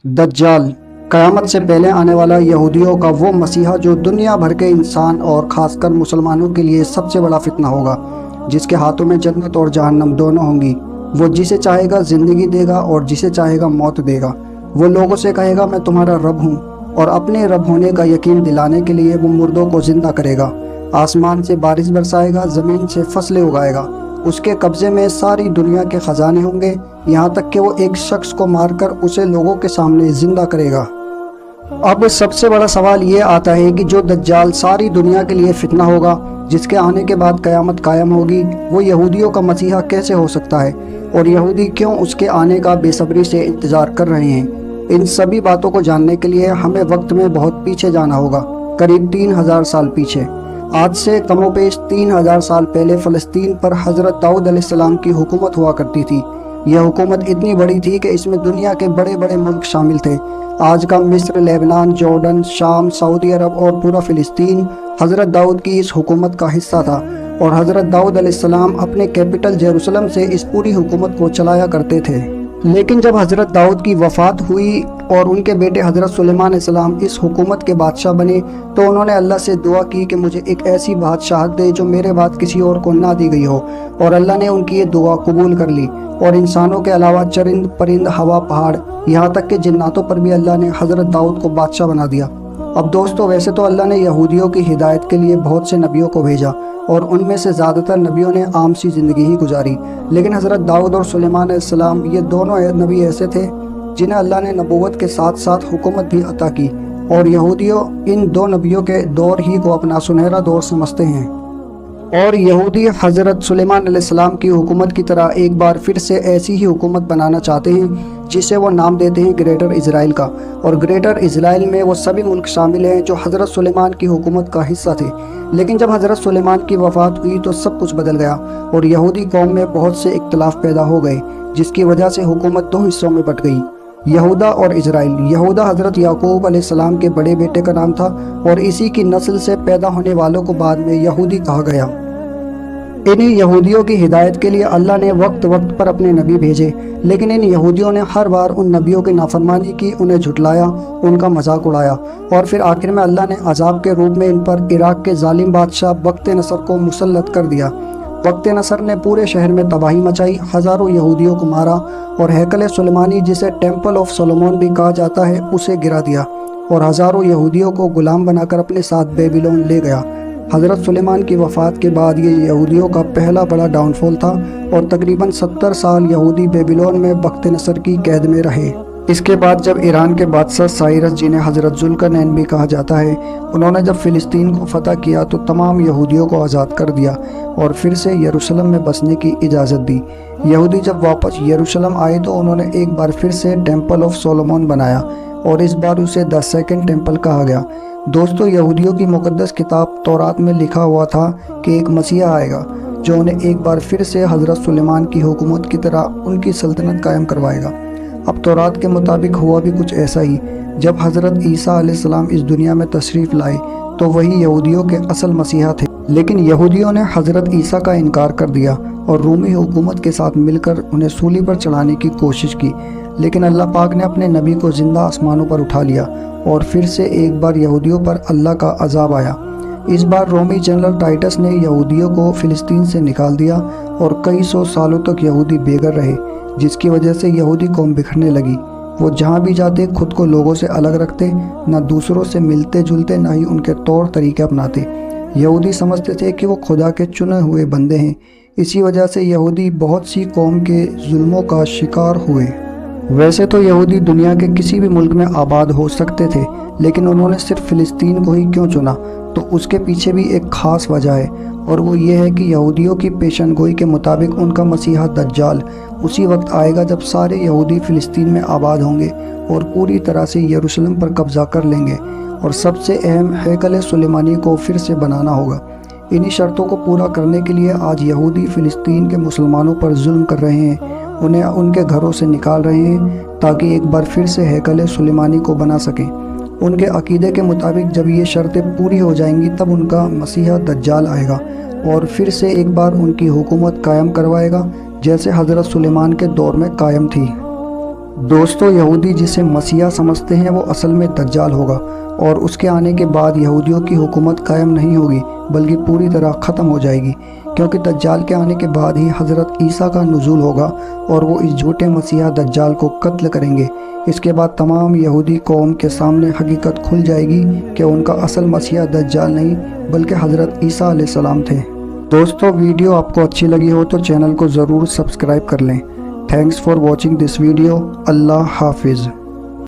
दज्जाल क़यामत से पहले आने वाला यहूदियों का वो मसीहा जो दुनिया भर के इंसान और ख़ासकर मुसलमानों के लिए सबसे बड़ा फितना होगा, जिसके हाथों में जन्नत और जहन्नम दोनों होंगी। वो जिसे चाहेगा ज़िंदगी देगा और जिसे चाहेगा मौत देगा। वो लोगों से कहेगा मैं तुम्हारा रब हूँ, और अपने रब होने का यकीन दिलाने के लिए वो मुर्दों को ज़िंदा करेगा, आसमान से बारिश बरसाएगा, ज़मीन से फसलें उगाएगा। उसके कब्ज़े में सारी दुनिया के ख़जाने होंगे, यहाँ तक कि वो एक शख्स को मारकर उसे लोगों के सामने ज़िंदा करेगा। अब सबसे बड़ा सवाल ये आता है कि जो दज्जाल सारी दुनिया के लिए फितना होगा, जिसके आने के बाद क़यामत कायम होगी, वो यहूदियों का मसीहा कैसे हो सकता है, और यहूदी क्यों उसके आने का बेसब्री से इंतज़ार कर रहे हैं। इन सभी बातों को जानने के लिए हमें वक्त में बहुत पीछे जाना होगा, करीब 3000 साल पीछे। आज से कमोपेश 3000 साल पहले फ़लस्तीन पर हज़रत दाऊद अलैहिस्सलाम की हुकूमत हुआ करती थी। यह हुकूमत इतनी बड़ी थी कि इसमें दुनिया के बड़े बड़े मुल्क शामिल थे। आज का मिस्र, लेबनान, जॉर्डन, शाम, सऊदी अरब और पूरा फ़िलिस्तीन हज़रत दाऊद की इस हुकूमत का हिस्सा था, और हज़रत दाऊद अलैहिस्सलाम अपने कैपिटल जेरूसलम से इस पूरी हुकूमत को चलाया करते थे। लेकिन जब हज़रत दाऊद की वफ़ात हुई और उनके बेटे हज़रत सुलेमान अलैहिस्सलाम इस हुकूमत के बादशाह बने, तो उन्होंने अल्लाह से दुआ की कि मुझे एक ऐसी बादशाहत दे जो मेरे बाद किसी और को ना दी गई हो, और अल्लाह ने उनकी ये दुआ कबूल कर ली। और इंसानों के अलावा चरिंद परिंद, हवा, पहाड़, यहाँ तक कि जिन्नातों पर भी अल्लाह ने हज़रत दाऊद को बादशाह बना दिया। अब दोस्तों, वैसे तो अल्लाह ने यहूदियों की हिदायत के लिए बहुत से नबियों को भेजा, और उनमें से ज़्यादातर नबियों ने आम सी ज़िंदगी ही गुजारी। लेकिन हज़रत दाऊद और सुलेमान अलैहिस्सलाम ये दोनों नबी ऐसे थे जिन्हें अल्लाह ने नबूवत के साथ साथ हुकूमत भी अता की, और यहूदियों इन दो नबियों के दौर ही को अपना सुनहरा दौर समझते हैं। और यहूदी हज़रत सुलेमान अलैहिस्सलाम की हुकूमत की तरह एक बार फिर से ऐसी ही हुकूमत बनाना चाहते हैं, जिसे वो नाम देते हैं ग्रेटर इज़राइल का। और ग्रेटर इज़राइल में वो सभी मुल्क शामिल हैं जो हज़रत सुलेमान की हुकूमत का हिस्सा थे। लेकिन जब हज़रत सुलेमान की वफ़ात हुई तो सब कुछ बदल गया, और यहूदी कौम में बहुत से इख्तलाफ पैदा हो गए, जिसकी वजह से हुकूमत दो हिस्सों में बट गई, यहूदा और इज़राइल। यहूदा हज़रत याकूब अलैहिस्सलाम के बड़े बेटे का नाम था, और इसी की नस्ल से पैदा होने वालों को बाद में यहूदी कहा गया। इन्हीं यहूदियों की हिदायत के लिए अल्लाह ने वक्त वक्त पर अपने नबी भेजे, लेकिन इन यहूदियों ने हर बार उन नबियों की नाफरमानी की, उन्हें झुटलाया, उनका मजाक उड़ाया, और फिर आखिर में अल्लाह ने अजाब के रूप में इन पर इराक के जालिम बादशाह बख्त नसर को मुसल्लत कर दिया। बख्त नसर ने पूरे शहर में तबाही मचाई, हज़ारों यहूदियों को मारा, और हैकल सुलेमानी, जिसे टेम्पल ऑफ सोलोमन भी कहा जाता है, उसे गिरा दिया, और हज़ारों यहूदियों को गुलाम बनाकर अपने साथ बेबीलोन ले गया। हज़रत सुलेमान की वफ़ात के बाद ये यहूदियों का पहला बड़ा डाउनफॉल था, और तकरीबन 70 साल यहूदी बेबीलोन में बख्त नसर की कैद में रहे। इसके बाद जब ईरान के बादशाह साइरस, जिन्हें हज़रत जुल्करनैन भी कहा जाता है, उन्होंने जब फ़िलिस्तीन को फ़तह किया तो तमाम यहूदियों को आज़ाद कर दिया और फिर से यरूशलेम में बसने की इजाज़त दी। यहूदी जब वापस यरूशलेम आए तो उन्होंने एक बार फिर से टेम्पल ऑफ सोलोमन बनाया, और इस बार उसे द सेकंड टेम्पल कहा गया। दोस्तों, यहूदियों की मुक़द्दस किताब तौरात में लिखा हुआ था कि एक मसीहा आएगा जो उन्हें एक बार फिर से हज़रत सुलेमान की हुकूमत की तरह उनकी सल्तनत कायम करवाएगा। अब तौरात के मुताबिक हुआ भी कुछ ऐसा ही। जब हज़रत ईसा अलैहिस्सलाम इस दुनिया में तशरीफ़ लाए तो वही यहूदियों के असल मसीहा थे, लेकिन यहूदियों ने हज़रत ईसा का इनकार कर दिया और रूमी हुकूमत के साथ मिलकर उन्हें सूली पर चढ़ाने की कोशिश की। लेकिन अल्लाह पाक ने अपने नबी को ज़िंदा आसमानों पर उठा लिया, और फिर से एक बार यहूदियों पर अल्लाह का अजाब आया। इस बार रोमी जनरल टाइटस ने यहूदियों को फ़िलिस्तीन से निकाल दिया, और कई सौ सालों तक यहूदी बेघर रहे, जिसकी वजह से यहूदी कौम बिखरने लगी। वो जहाँ भी जाते खुद को लोगों से अलग रखते, ना दूसरों से मिलते जुलते, ना ही उनके तौर तरीके अपनाते। यहूदी समझते थे कि वो खुदा के चुने हुए बंदे हैं। इसी वजह से यहूदी बहुत सी कौम के जुल्मों का शिकार हुए। वैसे तो यहूदी दुनिया के किसी भी मुल्क में आबाद हो सकते थे, लेकिन उन्होंने सिर्फ फ़िलिस्तीन को ही क्यों चुना, तो उसके पीछे भी एक ख़ास वजह है, और वो ये है कि यहूदियों की पेशनगोई के मुताबिक उनका मसीहा दज्जाल उसी वक्त आएगा जब सारे यहूदी फ़िलिस्तीन में आबाद होंगे और पूरी तरह से यरूशलेम पर कब्ज़ा कर लेंगे, और सबसे अहम हैकल सुलेमानी को फिर से बनाना होगा। इन्हीं शर्तों को पूरा करने के लिए आज यहूदी फ़िलिस्तीन के मुसलमानों पर जुल्म कर रहे हैं, उन्हें उनके घरों से निकाल रहे हैं ताकि एक बार फिर से हैकल सुलेमानी को बना सकें। उनके अकीदे के मुताबिक जब ये शर्तें पूरी हो जाएंगी तब उनका मसीहा दज्जाल आएगा और फिर से एक बार उनकी हुकूमत कायम करवाएगा, जैसे हज़रत सुलेमान के दौर में कायम थी। دوستو یہودی جسے مسیح سمجھتے ہیں وہ اصل میں دجال ہوگا، اور اس کے آنے کے بعد یہودیوں کی حکومت قائم نہیں ہوگی بلکہ پوری طرح ختم ہو جائے گی، کیونکہ دجال کے آنے کے بعد ہی حضرت عیسیٰ کا نزول ہوگا اور وہ اس جھوٹے مسیح دجال کو قتل کریں گے۔ اس کے بعد تمام یہودی قوم کے سامنے حقیقت کھل جائے گی کہ ان کا اصل مسیح دجال نہیں بلکہ حضرت عیسیٰ علیہ السلام تھے۔ دوستو ویڈیو آپ کو اچھی لگی ہو تو چینل کو ضرور سبسکرائب کر لیں۔ Thanks for watching this video. اللہ حافظ۔